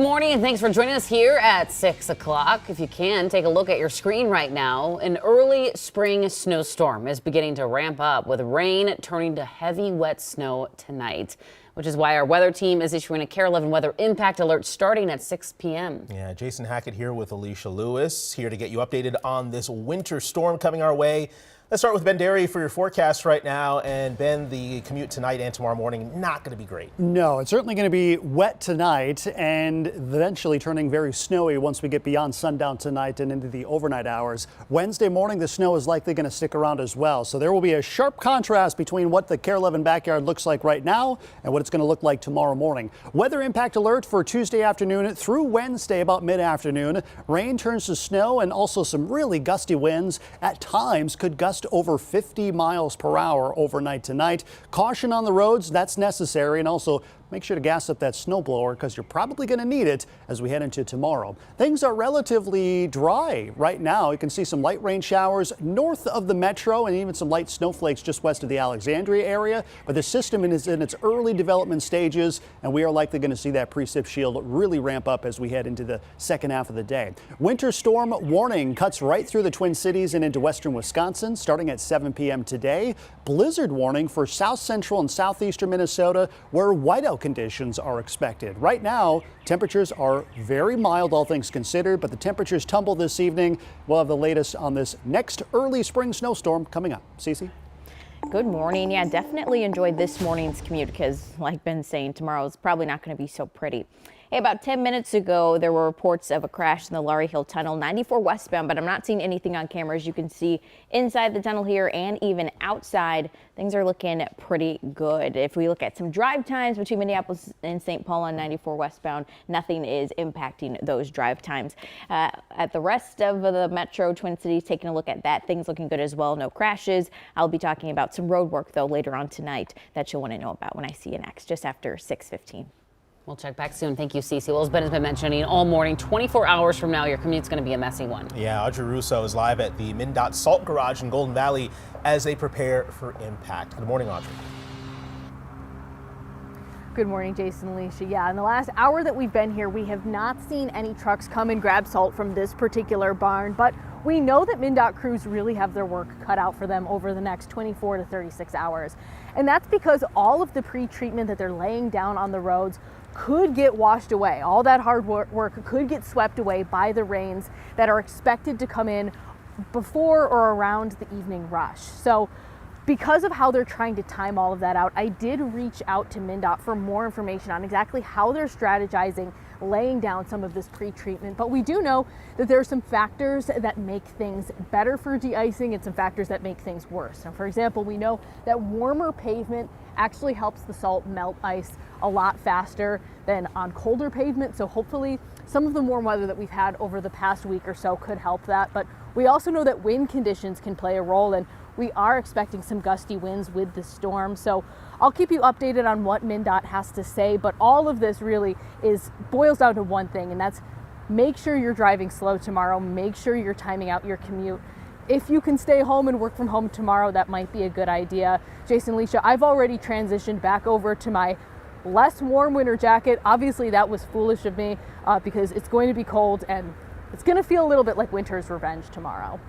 Morning and thanks for joining us here at 6 o'clock. If you can, take a look at your screen right now. An early spring snowstorm is beginning to ramp up with rain turning to heavy wet snow tonight, which is why our weather team is issuing a KARE 11 weather impact alert starting at 6 p.m. Yeah, Jason Hackett here with Alicia Lewis here to get you updated on this winter storm coming our way. Let's start with Ben Derry for your forecast right now. And Ben, the commute tonight and tomorrow morning, not going to be great. No, it's certainly going to be wet tonight and eventually turning very snowy once we get beyond sundown tonight and into the overnight hours. Wednesday morning, the snow is likely going to stick around as well. So there will be a sharp contrast between what the KARE 11 backyard looks like right now and what it's going to look like tomorrow morning. Weather impact alert for Tuesday afternoon through Wednesday about mid-afternoon. Rain turns to snow and also some really gusty winds at times could gust over 50 miles per hour overnight tonight. Caution on the roads, that's necessary, and also make sure to gas up that snowblower because you're probably going to need it as we head into tomorrow. Things are relatively dry right now. You can see some light rain showers north of the metro and even some light snowflakes just west of the Alexandria area. But the system is in its early development stages, and we are likely going to see that precip shield really ramp up as we head into the second half of the day. Winter storm warning cuts right through the Twin Cities and into western Wisconsin starting at 7 p.m. today. Blizzard warning for south central and southeastern Minnesota where whiteout conditions are expected. Right now, temperatures are very mild, all things considered, but the temperatures tumble this evening. We'll have the latest on this next early spring snowstorm coming up. Cece? Good morning. Yeah, definitely enjoyed this morning's commute because, like Ben's saying, tomorrow is probably not going to be so pretty. Hey, about 10 minutes ago, there were reports of a crash in the Laurie Hill Tunnel, 94 westbound, but I'm not seeing anything on cameras. You can see inside the tunnel here and even outside, things are looking pretty good. If we look at some drive times between Minneapolis and St. Paul on 94 westbound, nothing is impacting those drive times. At the rest of the metro Twin Cities, taking a look at that, things looking good as well. No crashes. I'll be talking about some road work, though, later on tonight that you'll want to know about when I see you next, just after 6:15. We'll check back soon. Thank you, Cece. Well, as Ben has been mentioning all morning, 24 hours from now, your commute's going to be a messy one. Yeah, Audrey Russo is live at the MnDOT Salt Garage in Golden Valley as they prepare for impact. Good morning, Audrey. Good morning, Jason and Alicia. Yeah, in the last hour that we've been here, we have not seen any trucks come and grab salt from this particular barn, but we know that MnDOT crews really have their work cut out for them over the next 24 to 36 hours. And that's because all of the pre-treatment that they're laying down on the roads could get washed away. All that hard work could get swept away by the rains that are expected to come in before or around the evening rush. So because of how they're trying to time all of that out, I did reach out to MnDOT for more information on exactly how they're strategizing laying down some of this pre-treatment. But we do know that there are some factors that make things better for de-icing and some factors that make things worse. Now, for example, we know that warmer pavement actually helps the salt melt ice a lot faster than on colder pavement. So hopefully some of the warm weather that we've had over the past week or so could help that. But we also know that wind conditions can play a role, and we are expecting some gusty winds with the storm. So I'll keep you updated on what MnDOT has to say, but all of this really boils down to one thing, and that's make sure you're driving slow tomorrow. Make sure you're timing out your commute. If you can stay home and work from home tomorrow, that might be a good idea. Jason, Alicia, I've already transitioned back over to my less warm winter jacket. Obviously, that was foolish of me because it's going to be cold and it's going to feel a little bit like winter's revenge tomorrow.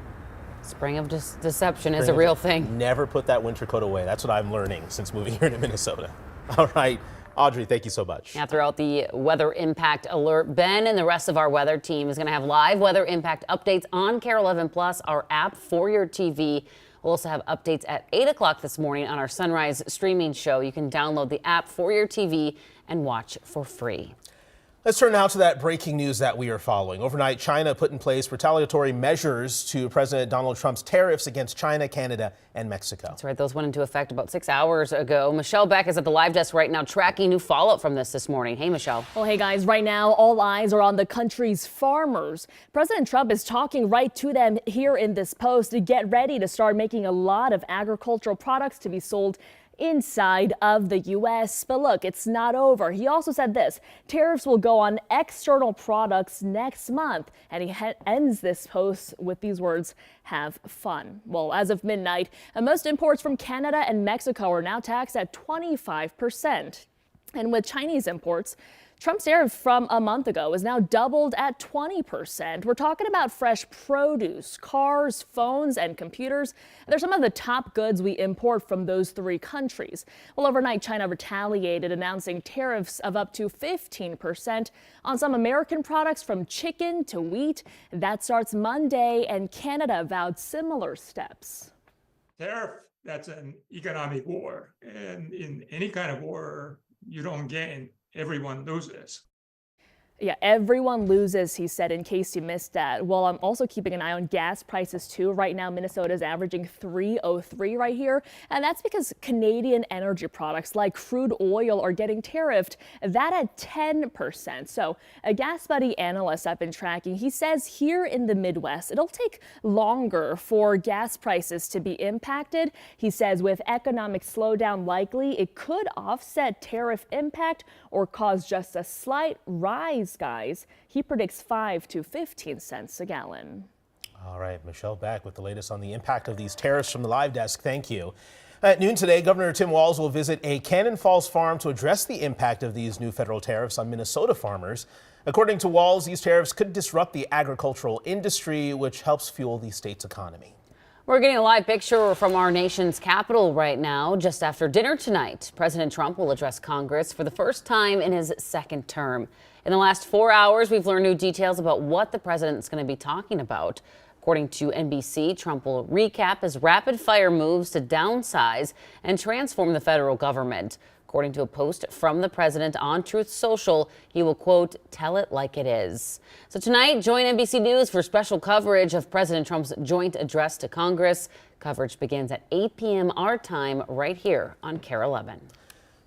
Spring of deception is a real thing. Never put that winter coat away. That's what I'm learning since moving here to Minnesota. All right, Audrey, thank you so much. Now, throughout the weather impact alert, Ben and the rest of our weather team is going to have live weather impact updates on KARE 11 Plus, our app for your TV. We'll also have updates at 8 o'clock this morning on our Sunrise streaming show. You can download the app for your TV and watch for free. Let's turn now to that breaking news that we are following. Overnight, China put in place retaliatory measures to President Donald Trump's tariffs against China, Canada, and Mexico. That's right. Those went into effect about 6 hours ago. Michelle Beck is at the live desk right now tracking new fallout from this morning. Hey, Michelle. Well, hey, guys, right now, all eyes are on the country's farmers. President Trump is talking right to them here in this post to get ready to start making a lot of agricultural products to be sold inside of the U.S. But look, it's not over. He also said this: tariffs will go on external products next month. And he ends this post with these words: have fun. Well, as of midnight, most imports from Canada and Mexico are now taxed at 25%. And with Chinese imports, Trump's tariff from a month ago is now doubled at 20%. We're talking about fresh produce, cars, phones, and computers. They're some of the top goods we import from those three countries. Well, overnight, China retaliated, announcing tariffs of up to 15% on some American products from chicken to wheat. That starts Monday, and Canada vowed similar steps. Tariff, that's an economic war. And in any kind of war, you don't gain. Everyone loses. Yeah, everyone loses, he said, in case you missed that. Well, I'm also keeping an eye on gas prices, too. Right now, Minnesota is averaging $3.03 right here. And that's because Canadian energy products like crude oil are getting tariffed, that at 10%. So a Gas Buddy analyst I've been tracking, he says here in the Midwest, it'll take longer for gas prices to be impacted. He says with economic slowdown likely, it could offset tariff impact or cause just a slight rise. Guys, he predicts 5 to 15 cents a gallon. All right, Michelle back with the latest on the impact of these tariffs from the live desk. Thank you. At noon today, Governor Tim Walz will visit a Cannon Falls farm to address the impact of these new federal tariffs on Minnesota farmers. According to Walz, these tariffs could disrupt the agricultural industry, which helps fuel the state's economy. We're getting a live picture from our nation's capital right now. Just after dinner tonight, President Trump will address Congress for the first time in his second term. In the last 4 hours, we've learned new details about what the president's going to be talking about. According to NBC, Trump will recap his rapid-fire moves to downsize and transform the federal government. According to a post from the president on Truth Social, he will, quote, tell it like it is. So tonight, join NBC News for special coverage of President Trump's joint address to Congress. Coverage begins at 8 p.m. our time right here on KARE 11.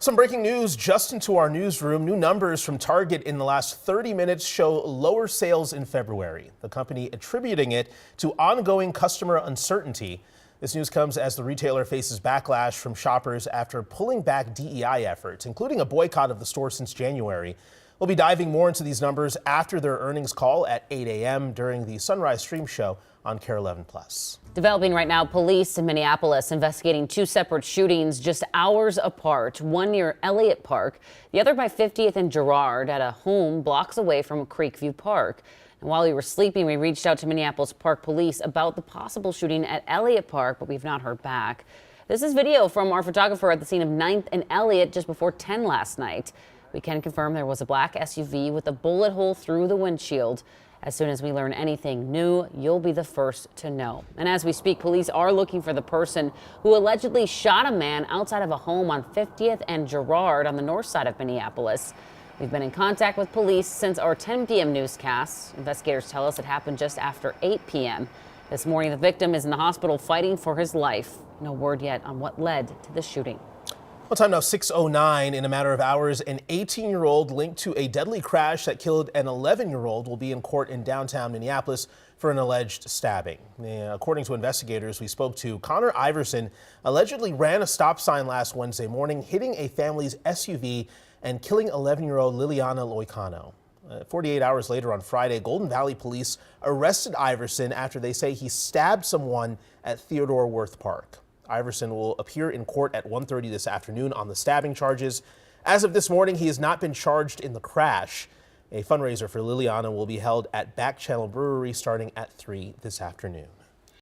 Some breaking news just into our newsroom. New numbers from Target in the last 30 minutes show lower sales in February. The company attributing it to ongoing customer uncertainty. This news comes as the retailer faces backlash from shoppers after pulling back DEI efforts, including a boycott of the store since January. We'll be diving more into these numbers after their earnings call at 8 a.m. during the Sunrise Stream Show on KARE 11+. Developing right now, police in Minneapolis investigating two separate shootings just hours apart, one near Elliott Park, the other by 50th and Girard at a home blocks away from Creekview Park. And while we were sleeping, we reached out to Minneapolis Park Police about the possible shooting at Elliott Park, but we've not heard back. This is video from our photographer at the scene of 9th and Elliott just before 10 last night. We can confirm there was a black SUV with a bullet hole through the windshield. As soon as we learn anything new, you'll be the first to know. And as we speak, police are looking for the person who allegedly shot a man outside of a home on 50th and Girard on the north side of Minneapolis. We've been in contact with police since our 10 p.m. newscast. Investigators tell us it happened just after 8 p.m. This morning, the victim is in the hospital fighting for his life. No word yet on what led to the shooting. Well, time now 6:09. In a matter of hours, an 18-year-old linked to a deadly crash that killed an 11-year-old will be in court in downtown Minneapolis for an alleged stabbing. According to investigators we spoke to, Connor Iverson allegedly ran a stop sign last Wednesday morning, hitting a family's SUV and killing 11-year-old Liliana Loicano. 48 hours later on Friday, Golden Valley police arrested Iverson after they say he stabbed someone at Theodore Wirth Park. Iverson will appear in court at 1:30 this afternoon on the stabbing charges. As of this morning, he has not been charged in the crash. A fundraiser for Liliana will be held at Back Channel Brewery starting at 3 this afternoon.